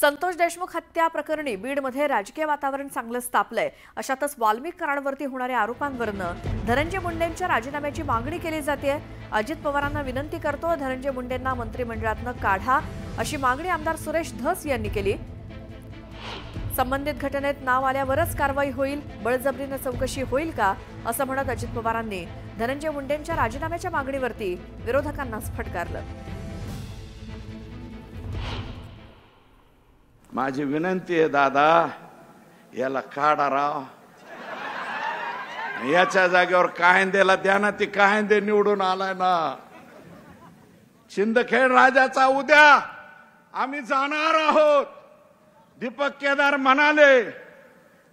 संतोष देशमुख हत्या प्रकरणी बीडमध्ये राजकीय वातावरण चांगलंच तापलंय। अशातच वाल्मिक कराडवरती होणाऱ्या आरोपांवरून धनंजय मुंडेंच्या राजीनाम्याची मागणी केली जाते। अजित पवारांना विनंती करतो, धनंजय मुंडेंना मंत्रिमंडळातून काढा अशी मागणी आमदार सुरेश धस यांनी केली। संबंधित घटनेत नाव आल्यावरच कारवाई होईल, बळजबरीने चौकशी होईल का असं म्हणत अजित पवारांनी धनंजय मुंडेंच्या राजीनाम्याच्या मागणीवरती विरोधकांनाच फटकारलं। माझी विनंती आहे दादा, याला काढा राव, याच्या जागेवर कायंदेला द्या ना। ती कायंदे निवडून आलाय ना। शिंदखेड राजाचा उद्या आम्ही जाणार आहोत। दीपक केदार म्हणाले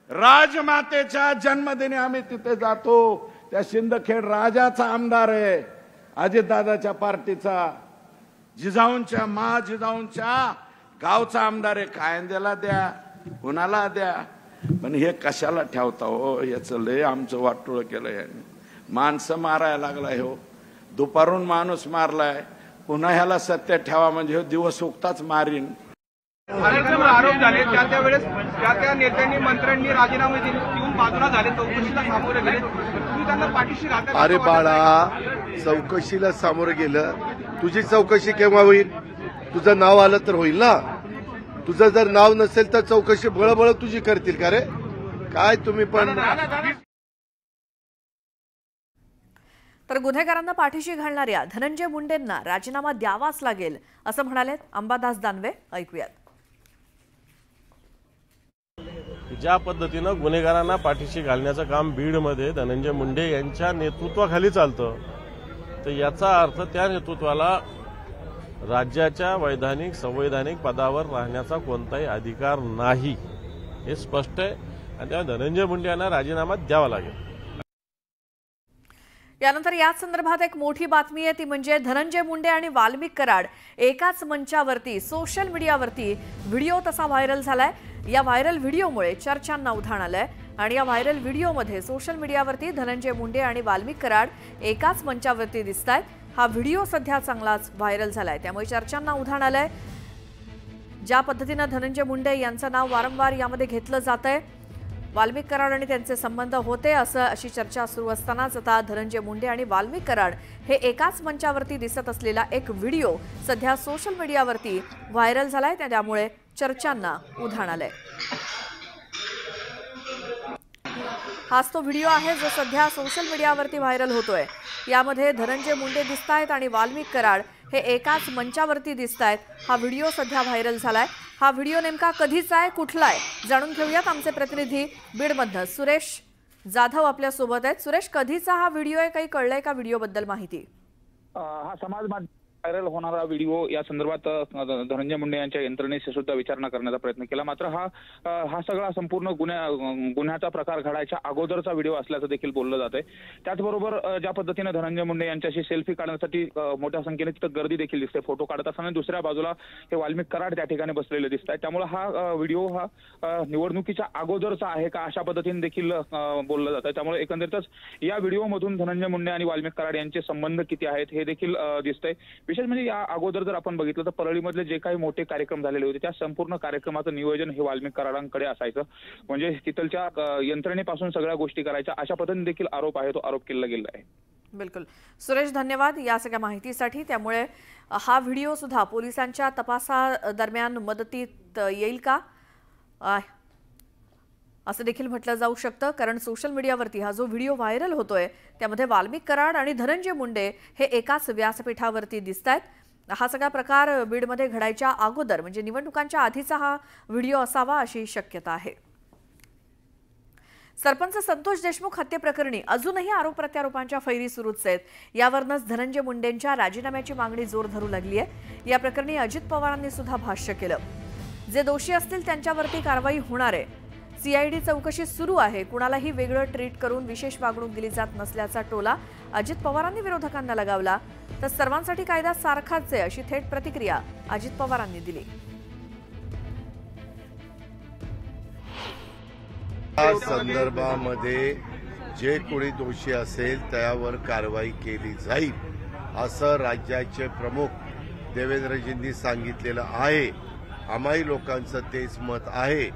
राजमातेच्या जन्मदिनी आम्ही तिथे जातो। त्या शिंदखेड राजाचा आमदार आहे, अजितदादाच्या पार्टीचा, जिजाऊंच्या गावचा आमदार आहे। कायंदेला द्या, कुणाला द्या, पण हे कशाला ठेवता हो? याचं लय आमचं वाटोळ केलं याने। माणसं मारायला लागलाय हो, दुपारून माणूस मारलाय, पुन्हा ह्याला सत्य ठेवा म्हणजे दिवस उगताच मारीन। आरोप झाले त्यावेळेस त्या नेत्यांनी मंत्र्यांनी राजीनामे देऊन बाजूला झाले, चौकशीला सामोरे गेले, तुम्ही त्यांना पाठीशी राहता? अरे बाळा, चौकशीला सामोरे गेलं, तुझी चौकशी केव्हा होईल? तुझं नाव आलं तर होईल ना। तुझं जर नाव नसेल तर चौकशी बळबळ तुझी करतील का रे? काय तुम्ही पण। तर गुन्हेगारांना पाठीशी घालणाऱ्या धनंजय मुंडेंना राजीनामा द्यावाच लागेल असं म्हणाले अंबादास दानवे। ऐकूयात। ज्या पद्धतीनं गुन्हेगारांना पाठीशी घालण्याचं काम बीडमध्ये धनंजय मुंडे यांच्या नेतृत्वाखाली चालतं, तर याचा अर्थ त्या नेतृत्वाला राज्याच्या वैधानिक संवैधानिक पदावर राहण्याचा कोणताही अधिकार नाही, हे स्पष्ट आहे। आणि त्या धनंजय मुंडे यांना राजीनामा द्यावा लागेल। यानंतर याच संदर्भात एक मोठी बातमी आहे, ती म्हणजे धनंजय मुंडे आणि वाल्मिक कराड एकाच मंचावरती सोशल मीडियावरती व्हिडिओ तसा व्हायरल झालाय। या व्हायरल व्हिडिओमुळे चर्चांना उधाण आलंय आणि या व्हायरल व्हिडिओमध्ये सोशल मीडियावरती धनंजय मुंडे आणि वाल्मिक कराड एकाच मंचावरती दिसतायत। हा व्हिडिओ सध्या चांगलाच व्हायरल झालाय, त्यामुळे चर्चांना उधाण आलंय। ज्या पद्धतीने धनंजय मुंडे यांचं नाव वारंवार यामध्ये घेतलं जातंय, वाल्मिक कराड आणि त्यांचे संबंध होते अशी चर्चा सुरू असतानाच आता धनंजय मुंडे आणि वाल्मिक कराड हे एकाच मंचावरती दिसत असलेला एक व्हिडिओ सध्या सोशल मीडियावरती व्हायरल झालाय, त्यामुळे चर्चांना उधाण आलंय। हाच तो व्हिडिओ आहे जो सध्या सोशल मीडियावरती व्हायरल होतोय। यामध्ये धनंजय मुंडे दिसतायत आणि वाल्मिक कराड हे एकाच मंचावरती दिसतायत। हा व्हिडिओ सध्या व्हायरल झालाय। हा व्हिडिओ नेमका कधीचा आहे, कुठला आहे, जाणून घेऊयात। आमचे प्रतिनिधी बीडमधनं सुरेश जाधव आपल्या सोबत आहेत। सुरेश, कधीचा हा व्हिडिओ आहे, काही कळलंय का व्हिडिओबद्दल माहिती? हा समाज माध्यम व्हायरल होणारा व्हिडिओ या संदर्भात धनंजय मुंडे यांच्या यंत्रणेशी सुद्धा विचारणा करण्याचा प्रयत्न केला, मात्र हा सगळा संपूर्ण गुन्ह्याचा प्रकार घडायच्या अगोदरचा व्हिडिओ असल्याचं देखील बोललं जातंय। त्याचबरोबर ज्या पद्धतीने धनंजय मुंडे यांच्याशी सेल्फी काढण्यासाठी मोठ्या संख्येने तिथं गर्दी देखील दिसते, फोटो काढत असताना दुसऱ्या बाजूला हे वाल्मिक कराड त्या ठिकाणी बसलेले दिसत आहेत। त्यामुळे हा व्हिडिओ हा निवडणुकीच्या अगोदरचा आहे का अशा पद्धतीने देखील बोललं जातं। त्यामुळे एकंदरीतच या व्हिडिओमधून धनंजय मुंडे आणि वाल्मिक कराड यांचे संबंध किती आहेत हे देखील दिसतंय। विशेष म्हणजे या अगोदर जर आपण बघितलं तर परळीमधले जे काही मोठे कार्यक्रम झालेले होते त्या संपूर्ण कार्यक्रमाचं नियोजन हे वाल्मिक कराडांकडे असायचं, म्हणजे तिथलच्या यंत्रणेपासून सगळ्या गोष्टी करायच्या अशा पद्धतीने देखील आरोप आहे तो आरोप केला गेला आहे। बिलकुल सुरेश, धन्यवाद या सगळ्या माहितीसाठी। त्यामुळे हा व्हिडिओ सुद्धा पोलिसांच्या तपासादरम्यान मदतीत येईल का असं देखील म्हटलं जाऊ शकतं, कारण सोशल मीडियावरती हा जो व्हिडिओ व्हायरल होतोय त्यामध्ये वाल्मिक कराड आणि धनंजय मुंडे हे एकाच व्यासपीठावरती दिसतायत। हा सगळा प्रकार बीडमध्ये घडायच्या अगोदर म्हणजे निवडणुकांच्या आधीचा हा व्हिडिओ असावा अशी शक्यता आहे। सरपंच संतोष देशमुख हत्येप्रकरणी अजूनही आरोप प्रत्यारोपांच्या फैरी सुरूच आहेत। यावरूनच धनंजय मुंडेंच्या राजीनाम्याची मागणी जोर धरू लागली आहे। या प्रकरणी अजित पवारांनी सुद्धा भाष्य केलं, जे दोषी असतील त्यांच्यावरती कारवाई होणार आहे। सीआयडी चौकशी सुरू आहे, कुणालाही वेगळं ट्रीट करून विशेष वागणूक दिली जात नसल्याचा टोला अजित पवारांनी विरोधकांना लगावला, तर सर्वांसाठी कायदा सारखाच आहे अशी थेट प्रतिक्रिया अजित पवारांनी दिली। या संदर्भामध्ये जे कोणी दोषी असेल त्यावर कारवाई केली जाईल असं राज्याचे प्रमुख देवेंद्रजींनी सांगितलेलं आहे। आम्हाही लोकांचं तेच मत आहे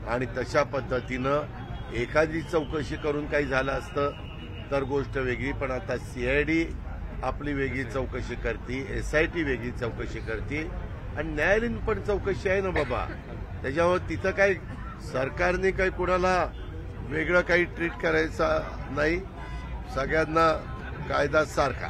आणि तशा पद्धतीनं एखादी चौकशी करून काही झालं असतं तर गोष्ट वेगळी, पण आता सीआयडी आपली वेगळी चौकशी करते, SIT वेगळी चौकशी करते आणि न्यायालयीन पण चौकशी आहे ना बाबा. त्याच्यामुळे तिथं काही सरकारने काही कुणाला वेगळं काही ट्रीट करायचं नाही, सगळ्यांना कायदा सारखा.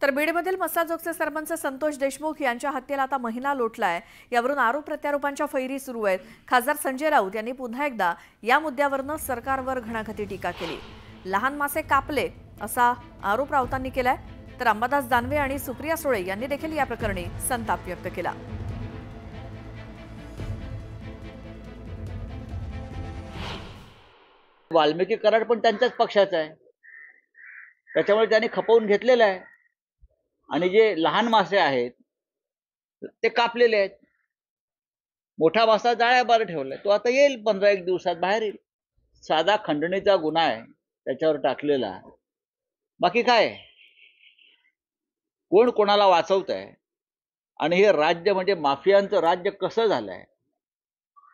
तर बीडमधील मसाजोगचे सरपंच संतोष देशमुख यांच्या हत्येला आता महिना लोटलाय. यावरून आरोप प्रत्यारोपांच्या फैरी सुरू आहेत. खासदार संजय राऊत यांनी पुन्हा एकदा या मुद्द्यावरनं सरकारवर घणाघाती टीका केली. लहान मासे कापले असा आरोप राऊतांनी केलाय. तर अंबादास दानवे आणि सुप्रिया सुळे यांनी देखील या प्रकरणी संताप व्यक्त केला. वाल्मिकी कराड पण त्यांच्याच पक्षाचा आहे, त्याच्यामुळे त्यांनी खपवून घेतलेलं आहे आणि जे लहान मासे आहेत ते कापलेले आहेत. मोठा मासा जाळ्याबाहेर ठेवलाय, तो आता येईल 15-1 दिवसात बाहेर येईल. साधा खंडणीचा गुन्हा आहे त्याच्यावर टाकलेला. बाकी काय, कोण कोणाला वाचवत आहे आणि हे राज्य म्हणजे माफियांचं राज्य कसं झालंय.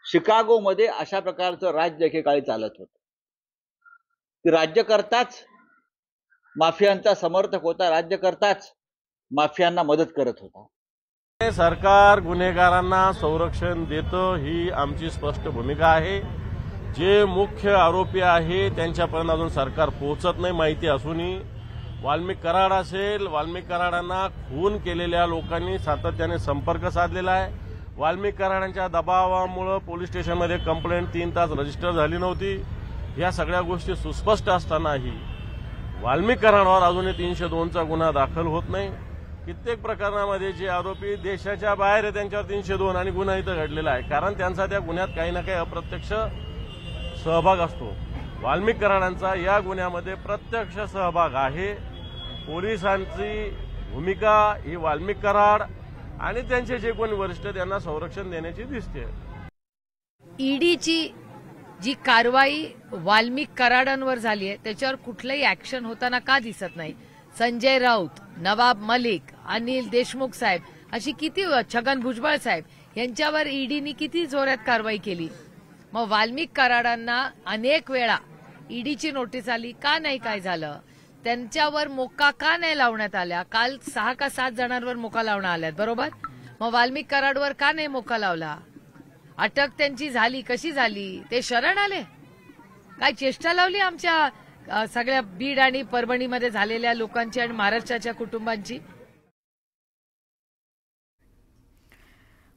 शिकागोमध्ये अशा प्रकारचं राज्य एकेकाळी चालत होतं. की राज्यकर्ताच माफियांचा समर्थक होता, राज्यकर्ताच माफियांना मदत करत होता. सरकार गुन्हेगारांना संरक्षण देतं ही आमची स्पष्ट भूमिका आहे. जे मुख्य आरोपी आहे त्यांच्यापर्यंत अजून सरकार पोहोचत नाही माहिती असूनही. वाल्मिक कराड असेल, वाल्मिक कराडांना खून केलेल्या लोकांनी सातत्याने संपर्क साधलेला आहे. वाल्मिक कराडांच्या दबावामुळे पोलीस स्टेशनमध्ये कंप्लेंट 3 तास रजिस्टर झाली नव्हती. या सगळ्या गोष्टी सुस्पष्ट असतानाही वाल्मिक कराडावर अजूनही 302चा गुन्हा दाखल होत नाही. कित्येक प्रकरणामध्ये जे आरोपी देशाच्या बाहेर आहे त्यांच्यावर 302 आणि गुन्हा इथं घडलेला आहे, कारण त्यांचा त्या गुन्ह्यात काही ना काही अप्रत्यक्ष सहभाग असतो. वाल्मिक कराडांचा या गुन्ह्यामध्ये प्रत्यक्ष सहभाग आहे. पोलिसांची भूमिका ही वाल्मिक कराड आणि त्यांचे जे कोणी वरिष्ठ त्यांना संरक्षण देण्याची दिसते. ईडीची जी कारवाई वाल्मिक कराडांवर झाली आहे त्याच्यावर कुठलंही ऍक्शन होताना का दिसत नाही. संजय राऊत, नवाब मलिक, अनिल देशमुख साहेब अशी किती, छगन भुजबळ साहेब यांच्यावर ईडीनी किती जोरात कारवाई केली. मग वाल्मिक कराडांना अनेक वेळा ईडीची नोटीस आली का नाही, काय झालं, त्यांच्यावर मोका का नाही लावण्यात आल्या. काल 6 का 7 जणांवर मोका लावण्यात आल्यात, बरोबर. मग वाल्मिक कराडवर का नाही मोका लावला. अटक त्यांची झाली, कशी झाली, ते शरण आले. काय चेष्टा लावली आमच्या सगळ्या बीड आणि परभणीमध्ये झालेल्या लोकांची आणि महाराष्ट्राच्या कुटुंबांची.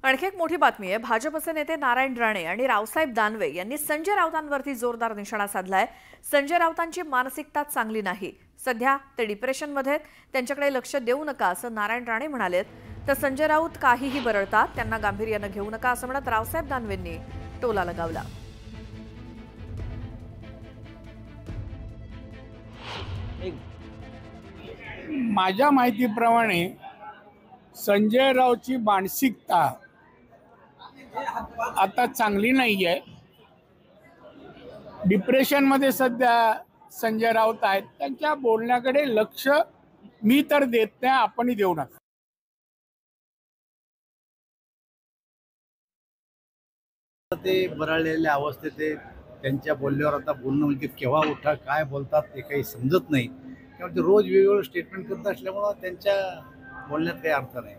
आणखी एक मोठी बातमी आहे. भाजपचे नेते नारायण राणे आणि रावसाहेब दानवे यांनी संजय राऊतांवरती जोरदार निशाणा साधलाय. संजय राऊतांची मानसिकता चांगली नाही, सध्या ते डिप्रेशनमध्ये आहेत, त्यांच्याकडे लक्ष देऊ नका असं नारायण राणे म्हणालेत. तर संजय राऊत काहीही बरळतात, त्यांना गांभीर्यानं घेऊ नका असं म्हणत रावसाहेब दानवेंनी टोला लगावला. माझ्या माहितीप्रमाणे संजय राऊतची मानसिकता आता चांगली नाहीये. डिप्रेशनमध्ये सध्या संजय राऊत आहेत. त्यांच्या बोलण्याकडे लक्ष मी तर देत नाही, आपणही देऊ नका. ते बरळलेल्या अवस्थेत ते त्यांच्या बोलण्यावर आता बोलणं म्हणजे केव्हा उठा काय बोलतात ते काही समजत नाही. त्यामुळे ते रोज वेगवेगळं स्टेटमेंट करत असल्यामुळं त्यांच्या बोलण्यात काही अर्थ नाही.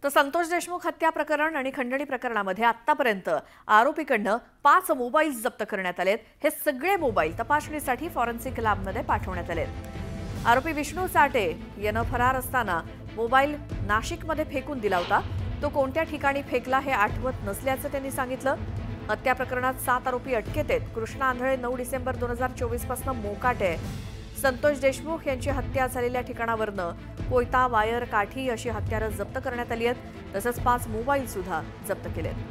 तर संतोष देशमुख हत्या प्रकरण आणि खंडणी प्रकरणामध्ये आतापर्यंत आरोपीकडनं 5 मोबाईल जप्त करण्यात आलेत. हे सगळे मोबाईल तपासणीसाठी फॉरेन्सिक लॅबमध्ये पाठवण्यात आलेत. आरोपी विष्णू साठे यानं फरार असताना मोबाईल नाशिकमध्ये फेकून दिला होता. तो कोणत्या ठिकाणी फेकला हे आठवत नसल्याचं त्यांनी सांगितलं. हत्या प्रकरणात 7 आरोपी अटकेत आहेत. कृष्णा आंधळे 9 डिसेंबर 2024 पासून मोकाटे. संतोष देशमुख यांची हत्या झालेल्या ठिकाणावरनं कोयता, वायर, काठी अशी हत्यारं जप्त करण्यात आली आहेत. तसंच 5 मोबाईल सुद्धा जप्त केलेत.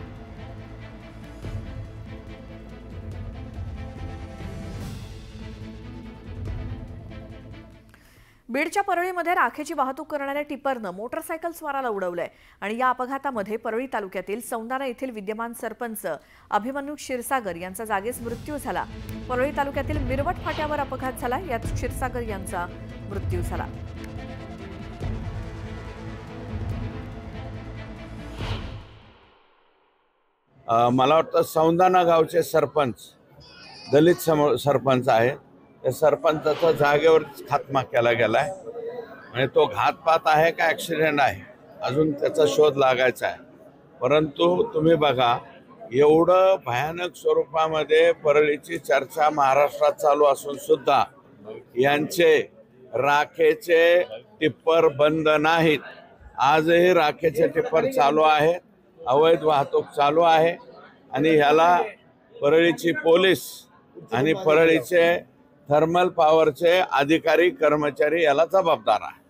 बीडच्या परळीमध्ये राखेची वाहतूक करणाऱ्या टिपरनं मोटरसायकल स्वाराला उडवलंय आणि या अपघातामध्ये परळी तालुक्यातील सौंदाणा येथील विद्यमान सरपंच अभिमन्यू क्षीरसागर यांचा जागीच मृत्यू झाला. परळी तालुक्यातील मिरवट फाट्यावर अपघात झाला, यात क्षीरसागर यांचा मृत्यू झाला. मला वाटतं सौंदाणा गावचे सरपंच दलित सरपंच आहे, त्या सरपंचाचा जागेवर खात्मा केला गेलाय. म्हणजे तो घातपात आहे का ॲक्सिडेंट आहे अजून त्याचा शोध लागायचा आहे. परंतु तुम्ही बघा, एवढं भयानक स्वरूपामध्ये परळीची चर्चा महाराष्ट्रात चालू असून सुद्धा यांचे राखेचे टिप्पर बंद नाहीत. आजही राखेचे टिप्पर चालू आहेत, अवैध वाहतूक चालू आहे आणि ह्याला परळीची पोलीस आणि परळीचे थर्मल पॉवरचे अधिकारी कर्मचारी याला जबाबदार आहे.